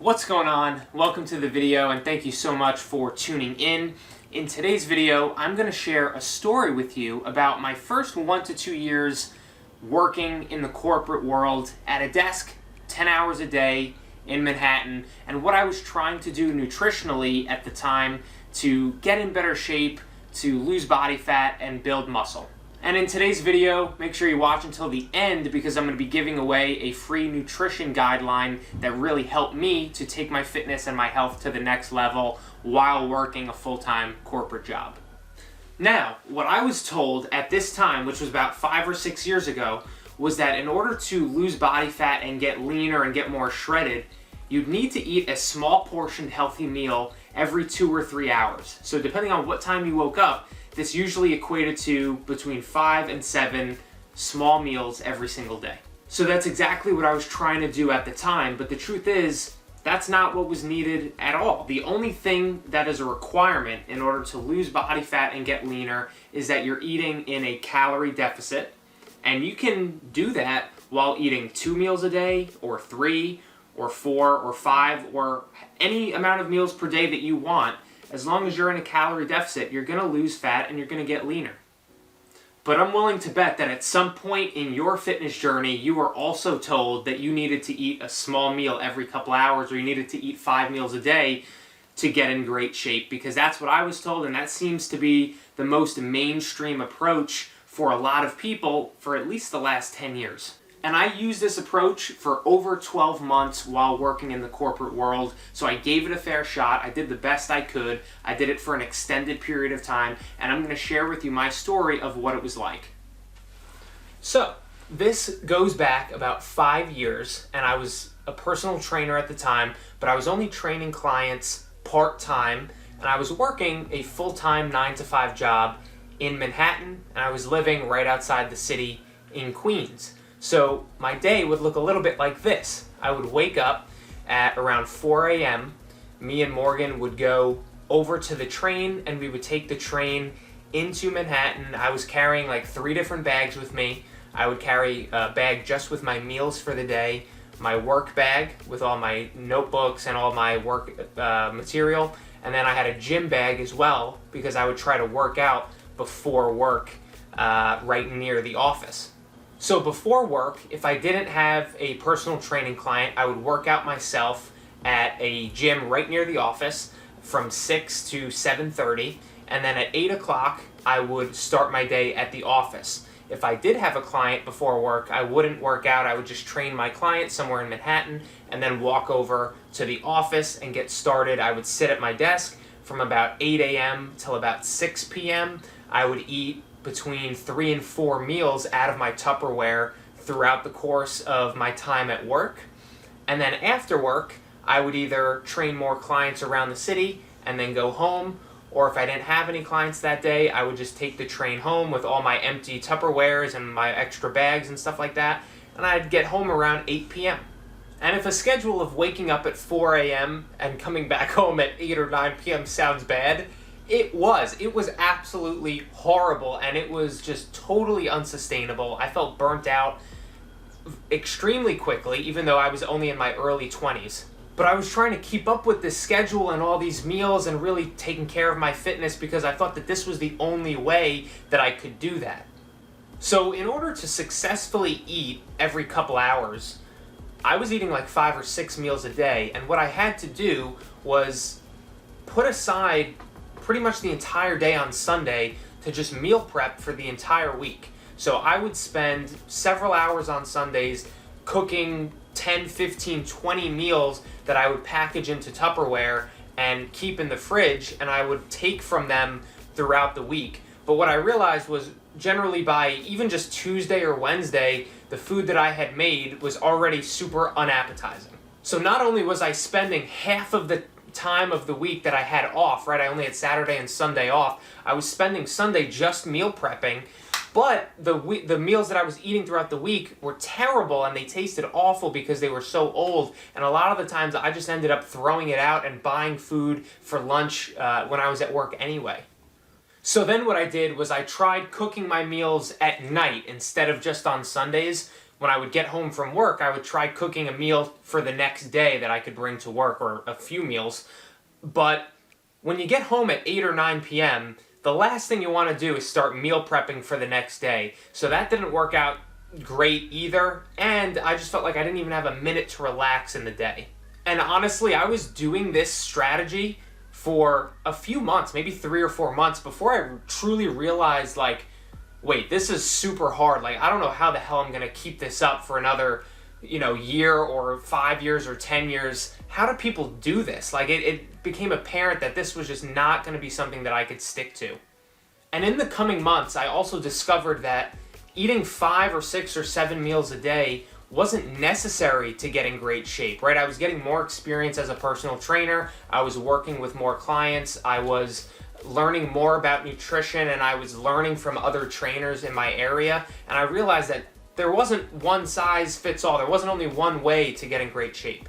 What's going on? Welcome to the video and thank you so much for tuning in. In today's video, I'm going to share a story with you about my first 1 to 2 years working in the corporate world at a desk 10 hours a day in Manhattan, and what I was trying to do nutritionally at the time to get in better shape, to lose body fat, and build muscle. And in today's video, make sure you watch until the end because I'm going to be giving away a free nutrition guideline that really helped me to take my fitness and my health to the next level while working a full-time corporate job. Now, what I was told at this time, which was about 5 or 6 years ago, was that in order to lose body fat and get leaner and get more shredded, you'd need to eat a small portioned healthy meal every 2 or 3 hours. So depending on what time you woke up, this usually equated to between 5 and 7 small meals every single day. So that's exactly what I was trying to do at the time, but the truth is, that's not what was needed at all. The only thing that is a requirement in order to lose body fat and get leaner is that you're eating in a calorie deficit, and you can do that while eating 2 meals a day, or 3, or 4, or 5, or any amount of meals per day that you want. As long as you're in a calorie deficit, you're going to lose fat and you're going to get leaner. But I'm willing to bet that at some point in your fitness journey, you were also told that you needed to eat a small meal every couple hours, or you needed to eat 5 meals a day to get in great shape, because that's what I was told, and that seems to be the most mainstream approach for a lot of people for at least the last 10 years. And I used this approach for over 12 months while working in the corporate world, so I gave it a fair shot. I did the best I could. I did it for an extended period of time, and I'm going to share with you my story of what it was like. So, this goes back about 5 years, and I was a personal trainer at the time, but I was only training clients part-time, and I was working a full-time 9-to-5 job in Manhattan, and I was living right outside the city in Queens. So my day would look a little bit like this. I would wake up at around 4 a.m. Me and Morgan would go over to the train, and we would take the train into Manhattan. I was carrying like 3 different bags with me. I would carry a bag just with my meals for the day, my work bag with all my notebooks and all my work material, and then I had a gym bag as well because I would try to work out before work right near the office. So before work, if I didn't have a personal training client, I would work out myself at a gym right near the office from 6 to 7:30, and then at 8 o'clock, I would start my day at the office. If I did have a client before work, I wouldn't work out. I would just train my client somewhere in Manhattan and then walk over to the office and get started. I would sit at my desk from about 8 a.m. till about 6 p.m. I would eat between 3 and 4 meals out of my Tupperware throughout the course of my time at work. And then after work, I would either train more clients around the city and then go home, or if I didn't have any clients that day, I would just take the train home with all my empty Tupperwares and my extra bags and stuff like that, and I'd get home around 8 p.m. And if a schedule of waking up at 4 a.m. and coming back home at 8 or 9 p.m. sounds bad, it was absolutely horrible, and it was just totally unsustainable. I felt burnt out extremely quickly, even though I was only in my early 20s. But I was trying to keep up with this schedule and all these meals and really taking care of my fitness because I thought that this was the only way that I could do that. So in order to successfully eat every couple hours, I was eating like 5 or 6 meals a day, and what I had to do was put aside pretty much the entire day on Sunday to just meal prep for the entire week. So I would spend several hours on Sundays cooking 10, 15, 20 meals that I would package into Tupperware and keep in the fridge, and I would take from them throughout the week. But what I realized was generally by even just Tuesday or Wednesday, the food that I had made was already super unappetizing. So not only was I spending half of the time of the week that I had off, right? I only had Saturday and Sunday off. I was spending Sunday just meal prepping, but the meals that I was eating throughout the week were terrible, and they tasted awful because they were so old, and a lot of the times I just ended up throwing it out and buying food for lunch when I was at work anyway. So then what I did was I tried cooking my meals at night instead of just on Sundays, when I would get home from work, I would try cooking a meal for the next day that I could bring to work, or a few meals. But when you get home at 8 or 9 p.m., the last thing you want to do is start meal prepping for the next day. So that didn't work out great either, and I just felt like I didn't even have a minute to relax in the day. And honestly, I was doing this strategy for a few months, maybe 3 or 4 months, before I truly realized, like, wait, this is super hard. Like, I don't know how the hell I'm gonna keep this up for another, year or 5 years or 10 years. How do people do this? Like, it became apparent that this was just not gonna be something that I could stick to. And in the coming months, I also discovered that eating 5 or 6 or 7 meals a day wasn't necessary to get in great shape, right? I was getting more experience as a personal trainer. I was working with more clients. I was learning more about nutrition, and I was learning from other trainers in my area. And I realized that there wasn't one size fits all. There wasn't only one way to get in great shape.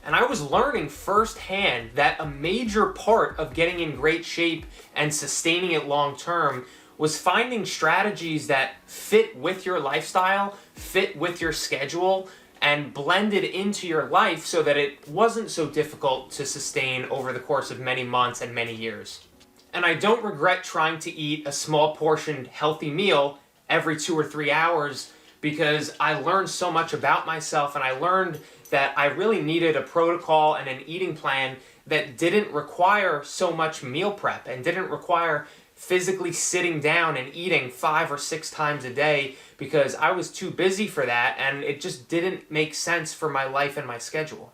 And I was learning firsthand that a major part of getting in great shape and sustaining it long term was finding strategies that fit with your lifestyle, fit with your schedule, and blended into your life so that it wasn't so difficult to sustain over the course of many months and many years. And I don't regret trying to eat a small portioned healthy meal every 2 or 3 hours, because I learned so much about myself, and I learned that I really needed a protocol and an eating plan that didn't require so much meal prep and didn't require physically sitting down and eating 5 or 6 times a day, because I was too busy for that, and it just didn't make sense for my life and my schedule.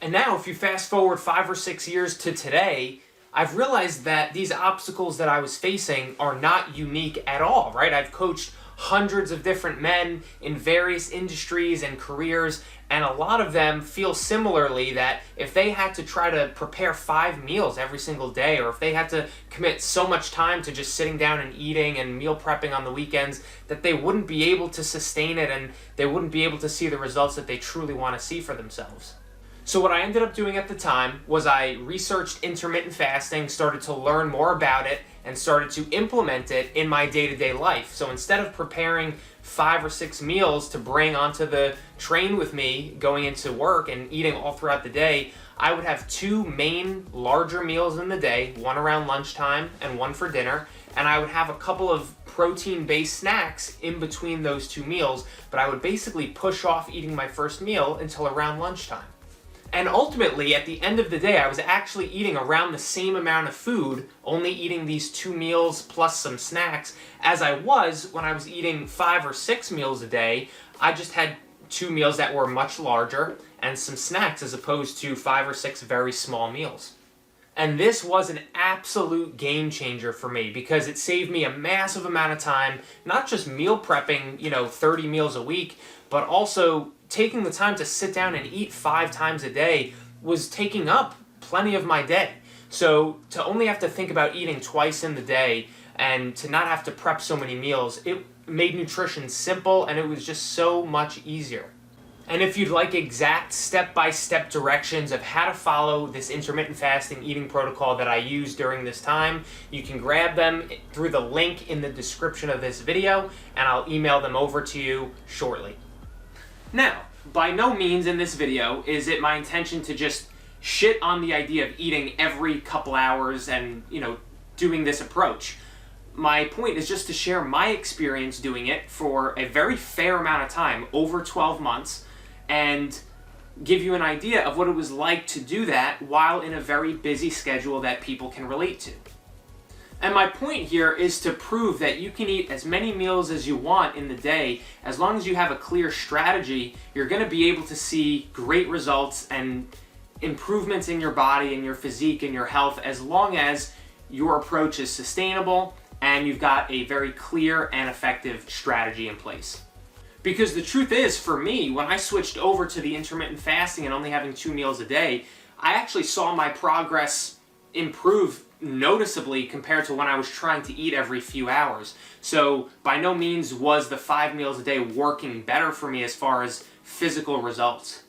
And now, if you fast forward 5 or 6 years to today, I've realized that these obstacles that I was facing are not unique at all, right? I've coached hundreds of different men in various industries and careers, and a lot of them feel similarly that if they had to try to prepare 5 meals every single day, or if they had to commit so much time to just sitting down and eating and meal prepping on the weekends, that they wouldn't be able to sustain it, and they wouldn't be able to see the results that they truly want to see for themselves. So what I ended up doing at the time was I researched intermittent fasting, started to learn more about it, and started to implement it in my day-to-day life. So instead of preparing 5 or 6 meals to bring onto the train with me going into work and eating all throughout the day, I would have 2 main larger meals in the day, one around lunchtime and one for dinner, and I would have a couple of protein-based snacks in between those 2 meals, but I would basically push off eating my first meal until around lunchtime. And ultimately, at the end of the day, I was actually eating around the same amount of food, only eating these 2 meals plus some snacks, as I was when I was eating 5 or 6 meals a day. I just had 2 meals that were much larger and some snacks, as opposed to 5 or 6 very small meals. And this was an absolute game changer for me, because it saved me a massive amount of time, not just meal prepping, 30 meals a week, but also taking the time to sit down and eat 5 times a day was taking up plenty of my day. So to only have to think about eating twice in the day and to not have to prep so many meals, it made nutrition simple, and it was just so much easier. And if you'd like exact step-by-step directions of how to follow this intermittent fasting eating protocol that I use during this time, you can grab them through the link in the description of this video, and I'll email them over to you shortly. Now, by no means in this video is it my intention to just shit on the idea of eating every couple hours and, doing this approach. My point is just to share my experience doing it for a very fair amount of time, over 12 months, and give you an idea of what it was like to do that while in a very busy schedule that people can relate to. And my point here is to prove that you can eat as many meals as you want in the day. As long as you have a clear strategy, you're going to be able to see great results and improvements in your body and your physique and your health, as long as your approach is sustainable and you've got a very clear and effective strategy in place. Because the truth is, for me, when I switched over to the intermittent fasting and only having 2 meals a day, I actually saw my progress improve noticeably compared to when I was trying to eat every few hours. So by no means was the 5 meals a day working better for me as far as physical results.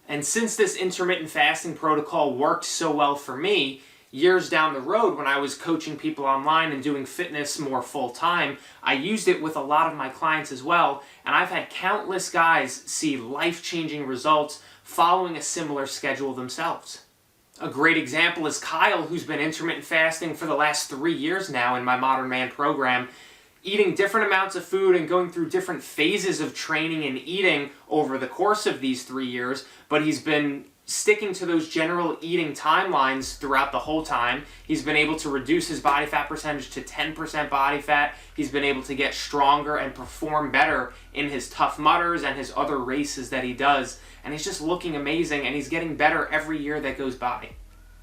And since this intermittent fasting protocol worked so well for me, years down the road, when I was coaching people online and doing fitness more full-time, I used it with a lot of my clients as well, and I've had countless guys see life-changing results following a similar schedule themselves. A great example is Kyle, who's been intermittent fasting for the last 3 years now in my Modern Man program, eating different amounts of food and going through different phases of training and eating over the course of these 3 years, but he's been sticking to those general eating timelines throughout the whole time. He's been able to reduce his body fat percentage to 10% body fat. He's been able to get stronger and perform better in his Tough Mudders and his other races that he does. And he's just looking amazing, and he's getting better every year that goes by.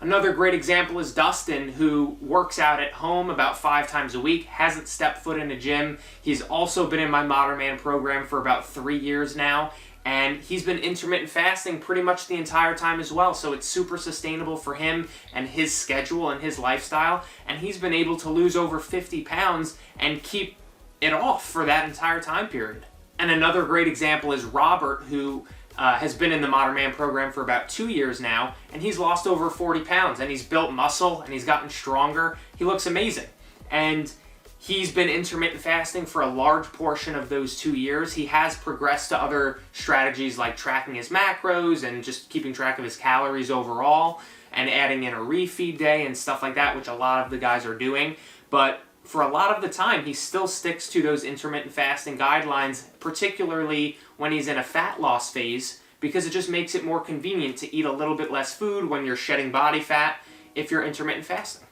Another great example is Dustin, who works out at home about 5 times a week, hasn't stepped foot in a gym. He's also been in my Modern Man program for about 3 years now, and he's been intermittent fasting pretty much the entire time as well, so it's super sustainable for him and his schedule and his lifestyle, and he's been able to lose over 50 pounds and keep it off for that entire time period. And another great example is Robert, who has been in the Modern Man program for about 2 years now, and he's lost over 40 pounds, and he's built muscle, and he's gotten stronger. He looks amazing. And he's been intermittent fasting for a large portion of those 2 years. He has progressed to other strategies like tracking his macros and just keeping track of his calories overall, and adding in a refeed day and stuff like that, which a lot of the guys are doing. But for a lot of the time, he still sticks to those intermittent fasting guidelines, particularly when he's in a fat loss phase, because it just makes it more convenient to eat a little bit less food when you're shedding body fat if you're intermittent fasting.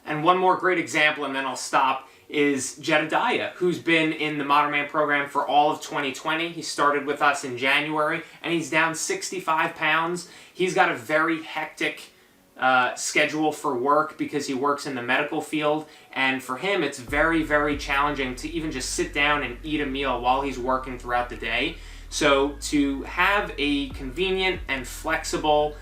And one more great example, and then I'll stop, is Jedediah, who's been in the Modern Man program for all of 2020. He started with us in January, and he's down 65 pounds. He's got a very hectic schedule for work because he works in the medical field, and for him it's very, very challenging to even just sit down and eat a meal while he's working throughout the day. So to have a convenient and flexible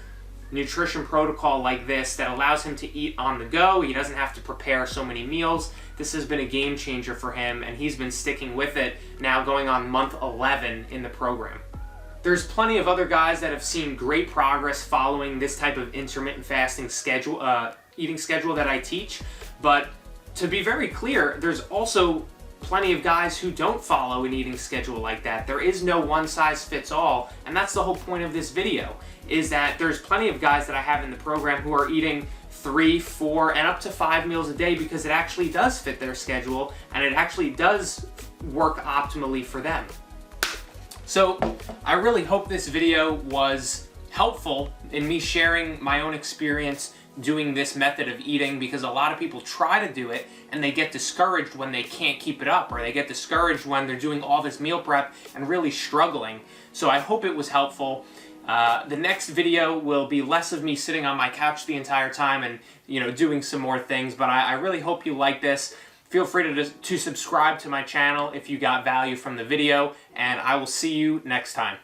nutrition protocol like this that allows him to eat on the go, he doesn't have to prepare so many meals, this has been a game changer for him, and he's been sticking with it now going on month 11 in the program. There's plenty of other guys that have seen great progress following this type of intermittent fasting schedule, eating schedule that I teach, but to be very clear, there's also plenty of guys who don't follow an eating schedule like that. There is no one size fits all, and that's the whole point of this video, is that there's plenty of guys that I have in the program who are eating 3, 4, and up to 5 meals a day because it actually does fit their schedule, and it actually does work optimally for them. So I really hope this video was helpful in me sharing my own experience doing this method of eating, because a lot of people try to do it and they get discouraged when they can't keep it up, or they get discouraged when they're doing all this meal prep and really struggling. So I hope it was helpful. The next video will be less of me sitting on my couch the entire time and doing some more things, but I really hope you like this. Feel free to subscribe to my channel if you got value from the video, and I will see you next time.